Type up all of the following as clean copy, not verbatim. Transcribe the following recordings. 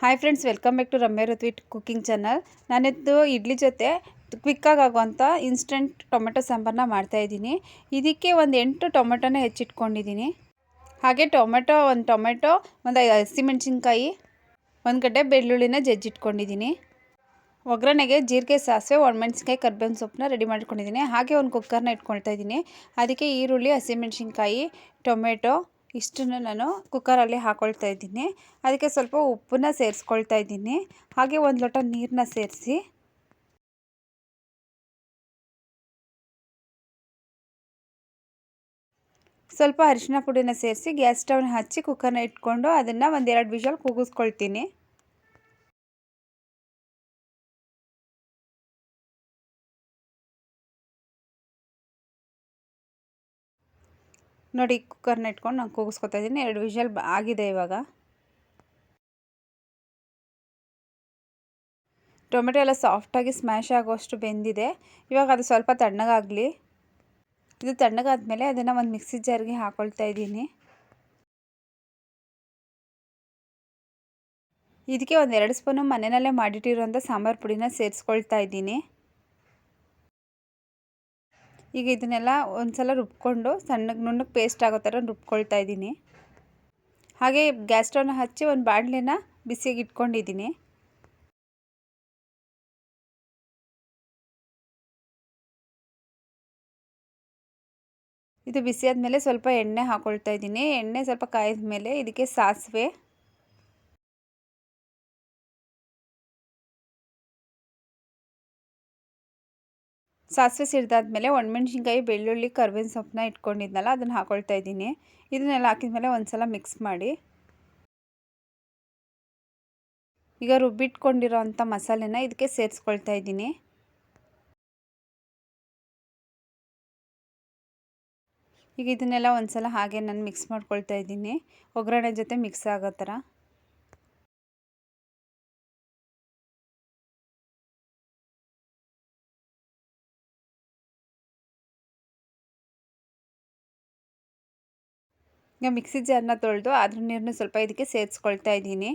Hi friends, welcome back to Ramya ಋತ್ವಿಟ್ cooking channel. ನಾನಿದ್ದು ಇಡ್ಲಿ ಜೊತೆ ಕ್ವಿಕ್ಕಾಗಿ ಆಗುವಂಥ ಇನ್ಸ್ಟೆಂಟ್ ಟೊಮೆಟೊ ಸಾಂಬಾರನ್ನ ಮಾಡ್ತಾಯಿದ್ದೀನಿ. ಇದಕ್ಕೆ ಒಂದು 8 ಟೊಮೆಟೊನ ಹೆಚ್ಚಿಟ್ಕೊಂಡಿದ್ದೀನಿ. ಹಾಗೆ ಒಂದು ಟೊಮೆಟೊ, ಒಂದು ಹಸಿಮೆಣ್ಸಿನ್ಕಾಯಿ, ಒಂದು ಗಡ್ಡೆ ಬೆಳ್ಳುಳ್ಳಿನ ಜಜ್ಜಿಟ್ಕೊಂಡಿದ್ದೀನಿ. ಒಗ್ಗರಣೆಗೆ ಜೀರಿಗೆ, ಸಾಸಿವೆ, ಒಣಮೆಣ್ಸಿನ್ಕಾಯಿ, ಕರ್ಬೇವಿನ ಸೊಪ್ಪನ್ನ ರೆಡಿ ಮಾಡ್ಕೊಂಡಿದ್ದೀನಿ. ಹಾಗೆ ಒಂದು ಕುಕ್ಕರ್ನ ಇಟ್ಕೊಳ್ತಾ ಇದ್ದೀನಿ. ಅದಕ್ಕೆ ಈರುಳ್ಳಿ, ಹಸಿಮೆಣ್ಸಿನ್ಕಾಯಿ, ಟೊಮೆಟೊ ಇಷ್ಟನ್ನು ನಾನು ಕುಕ್ಕರಲ್ಲಿ ಹಾಕ್ಕೊಳ್ತಾ ಇದ್ದೀನಿ. ಅದಕ್ಕೆ ಸ್ವಲ್ಪ ಉಪ್ಪನ್ನ ಸೇರಿಸ್ಕೊಳ್ತಾ ಇದ್ದೀನಿ. ಹಾಗೆ 1 ಲೋಟ ನೀರನ್ನ ಸೇರಿಸಿ ಸ್ವಲ್ಪ ಅರಿಶಿನ ಪುಡಿನ ಸೇರಿಸಿ ಗ್ಯಾಸ್ ಸ್ಟವ್ನ ಹಚ್ಚಿ ಕುಕ್ಕರ್ನ ಇಟ್ಕೊಂಡು ಅದನ್ನು 1-2 ವಿಷಲ್ ಕೂಗಿಸ್ಕೊಳ್ತೀನಿ. ನೋಡಿ, ಕುಕ್ಕರ್ನ ಇಟ್ಕೊಂಡು ನಾನು ಕೂಗಿಸ್ಕೊತಾ ಇದ್ದೀನಿ. 2 ವಿಷಲ್ ಆಗಿದೆ. ಇವಾಗ ಟೊಮೆಟೊ ಎಲ್ಲ ಸಾಫ್ಟಾಗಿ ಸ್ಮ್ಯಾಶ್ ಆಗೋಷ್ಟು ಬೆಂದಿದೆ. ಇವಾಗ ಅದು ಸ್ವಲ್ಪ ತಣ್ಣಗಾಗಲಿ. ಇದು ತಣ್ಣಗಾದ್ಮೇಲೆ ಅದನ್ನು ಒಂದು ಮಿಕ್ಸಿ ಜಾರ್ಗೆ ಹಾಕ್ಕೊಳ್ತಾ ಇದ್ದೀನಿ. ಇದಕ್ಕೆ 1-2 ಸ್ಪೂನು ಮನೆಯಲ್ಲೇ ಮಾಡಿಟ್ಟಿರುವಂಥ ಸಾಂಬಾರು ಪುಡಿನ ಸೇರಿಸ್ಕೊಳ್ತಾ ಇದ್ದೀನಿ. ಈಗ ಇದನ್ನೆಲ್ಲ ಒಂದು ಸಲ ರುಬ್ಕೊಂಡು ನುಣ್ಣಗೆ ಪೇಸ್ಟ್ ಆಗೋ ಥರ ರುಬ್ಕೊಳ್ತಾ ಇದ್ದೀನಿ. ಹಾಗೆ ಗ್ಯಾಸ್ ಸ್ಟವ್ನ ಹಚ್ಚಿ ಒಂದು ಬಾಣಲೆನ ಬಿಸಿಗೆ ಇಟ್ಕೊಂಡಿದ್ದೀನಿ. ಇದು ಬಿಸಿ ಆದಮೇಲೆ ಸ್ವಲ್ಪ ಎಣ್ಣೆ ಹಾಕ್ಕೊಳ್ತಾ ಇದ್ದೀನಿ. ಎಣ್ಣೆ ಸ್ವಲ್ಪ ಕಾಯಿದ ಮೇಲೆ ಇದಕ್ಕೆ ಸಾಸಿವೆ, ಸಿಡ್ದಾದ್ಮೇಲೆ ಒಣಮೆಣ್ಸಿನ್ಕಾಯಿ, ಬೆಳ್ಳುಳ್ಳಿ, ಕರ್ಬೇವಿನ ಸೊಪ್ಪನ್ನ ಇಟ್ಕೊಂಡಿದ್ನಲ್ಲ ಅದನ್ನು ಹಾಕ್ಕೊಳ್ತಾ ಇದ್ದೀನಿ. ಇದನ್ನೆಲ್ಲ ಹಾಕಿದ್ಮೇಲೆ ಒಂದು ಸಲ ಮಿಕ್ಸ್ ಮಾಡಿ ಈಗ ರುಬ್ಬಿಟ್ಕೊಂಡಿರೋ ಅಂಥ ಮಸಾಲೆನ ಇದಕ್ಕೆ ಸೇರಿಸ್ಕೊಳ್ತಾ ಇದ್ದೀನಿ. ಈಗ ಇದನ್ನೆಲ್ಲ ಒಂದು ಸಲ ಹಾಗೆ ನಾನು ಮಿಕ್ಸ್ ಮಾಡ್ಕೊಳ್ತಾ ಇದ್ದೀನಿ, ಒಗ್ಗರಣೆ ಜೊತೆ ಮಿಕ್ಸ್ ಆಗೋ ಥರ. ಈಗ ಮಿಕ್ಸಿ ಜಾರನ್ನ ತೊಳೆದು ಅದ್ರ ನೀರನ್ನು ಸ್ವಲ್ಪ ಇದಕ್ಕೆ ಸೇರಿಸ್ಕೊಳ್ತಾ ಇದ್ದೀನಿ.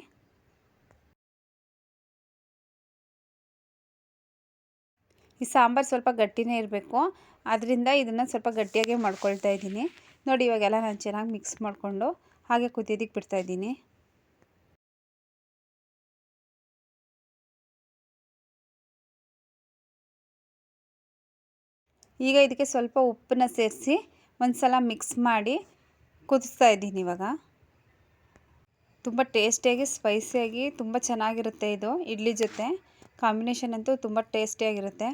ಈ ಸಾಂಬಾರು ಸ್ವಲ್ಪ ಗಟ್ಟಿನೇ ಇರಬೇಕು, ಆದ್ದರಿಂದ ಇದನ್ನು ಸ್ವಲ್ಪ ಗಟ್ಟಿಯಾಗೆ ಮಾಡ್ಕೊಳ್ತಾ ಇದ್ದೀನಿ. ನೋಡಿ, ಇವಾಗೆಲ್ಲ ನಾನು ಚೆನ್ನಾಗಿ ಮಿಕ್ಸ್ ಮಾಡಿಕೊಂಡು ಹಾಗೆ ಕುದಿಯೋದಕ್ಕೆ ಬಿಡ್ತಾಯಿದ್ದೀನಿ. ಈಗ ಇದಕ್ಕೆ ಸ್ವಲ್ಪ ಉಪ್ಪನ್ನ ಸೇರಿಸಿ ಒಂದು ಸಲ ಮಿಕ್ಸ್ ಮಾಡಿ ಕುದಿಸ್ತಾ ಇದ್ದೀನಿ. ಇವಾಗ ತುಂಬ ಟೇಸ್ಟಿಯಾಗಿ, ಸ್ಪೈಸಿಯಾಗಿ ತುಂಬ ಚೆನ್ನಾಗಿರುತ್ತೆ. ಇದು ಇಡ್ಲಿ ಜೊತೆ ಕಾಂಬಿನೇಷನ್ ಅಂತೂ ತುಂಬ ಟೇಸ್ಟಿಯಾಗಿರುತ್ತೆ.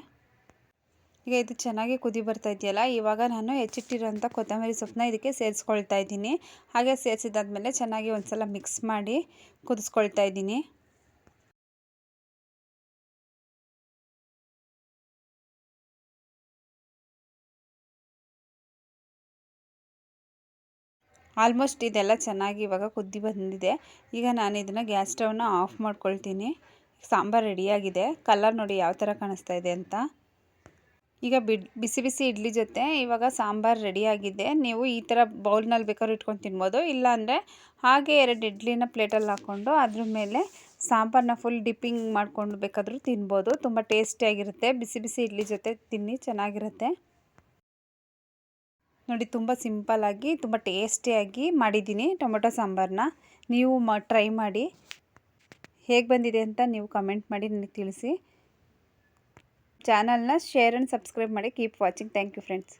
ಈಗ ಇದು ಚೆನ್ನಾಗಿ ಕುದಿ ಬರ್ತಾ ಇದೆಯಲ್ಲ, ಇವಾಗ ನಾನು ಹೆಚ್ಚಿಟ್ಟಿರೋಂಥ ಕೊತ್ತಂಬರಿ ಸೊಪ್ಪನ್ನ ಇದಕ್ಕೆ ಸೇರಿಸ್ಕೊಳ್ತಾ ಇದ್ದೀನಿ. ಹಾಗೆ ಸೇರಿಸಿದಾದ್ಮೇಲೆ ಚೆನ್ನಾಗಿ ಒಂದು ಸಲ ಮಿಕ್ಸ್ ಮಾಡಿ ಕುದಿಸ್ಕೊಳ್ತಾ ಇದ್ದೀನಿ. ಆಲ್ಮೋಸ್ಟ್ ಇದೆಲ್ಲ ಚೆನ್ನಾಗಿ ಇವಾಗ ಕುದಿ ಬಂದಿದೆ. ಈಗ ನಾನು ಇದನ್ನು ಗ್ಯಾಸ್ ಸ್ಟವ್ನ ಆಫ್ ಮಾಡ್ಕೊಳ್ತೀನಿ. ಸಾಂಬಾರು ರೆಡಿಯಾಗಿದೆ. ಕಲರ್ ನೋಡಿ ಯಾವ ಥರ ಕಾಣಿಸ್ತಾ ಇದೆ ಅಂತ. ಈಗ ಬಿಸಿ ಬಿಸಿ ಇಡ್ಲಿ ಜೊತೆ ಇವಾಗ ಸಾಂಬಾರು ರೆಡಿಯಾಗಿದೆ. ನೀವು ಈ ಥರ ಬೌಲ್ನಲ್ಲಿ ಬೇಕಾದ್ರೂ ಇಟ್ಕೊಂಡು ತಿನ್ಬೋದು. ಇಲ್ಲಾಂದರೆ ಹಾಗೆ 2 ಇಡ್ಲಿನ ಪ್ಲೇಟಲ್ಲಿ ಹಾಕ್ಕೊಂಡು ಅದ್ರ ಮೇಲೆ ಸಾಂಬಾರನ್ನ ಫುಲ್ ಡಿಪ್ಪಿಂಗ್ ಮಾಡ್ಕೊಂಡು ಬೇಕಾದರೂ ತಿನ್ಬೋದು. ತುಂಬ ಟೇಸ್ಟಿಯಾಗಿರುತ್ತೆ. ಬಿಸಿ ಬಿಸಿ ಇಡ್ಲಿ ಜೊತೆ ತಿನ್ನಿ, ಚೆನ್ನಾಗಿರುತ್ತೆ. ನೋಡಿ, ತುಂಬ ಸಿಂಪಲ್ಲಾಗಿ ತುಂಬ ಟೇಸ್ಟಿಯಾಗಿ ಮಾಡಿದ್ದೀನಿ ಟೊಮೆಟೊ ಸಾಂಬಾರನ್ನ. ನೀವು ಟ್ರೈ ಮಾಡಿ. ಹೇಗೆ ಬಂದಿದೆ ಅಂತ ನೀವು ಕಮೆಂಟ್ ಮಾಡಿ ನನಗೆ ತಿಳಿಸಿ. ಚಾನಲ್ನ ಶೇರ್ ಆ್ಯಂಡ್ ಸಬ್ಸ್ಕ್ರೈಬ್ ಮಾಡಿ. Keep watching. Thank you friends.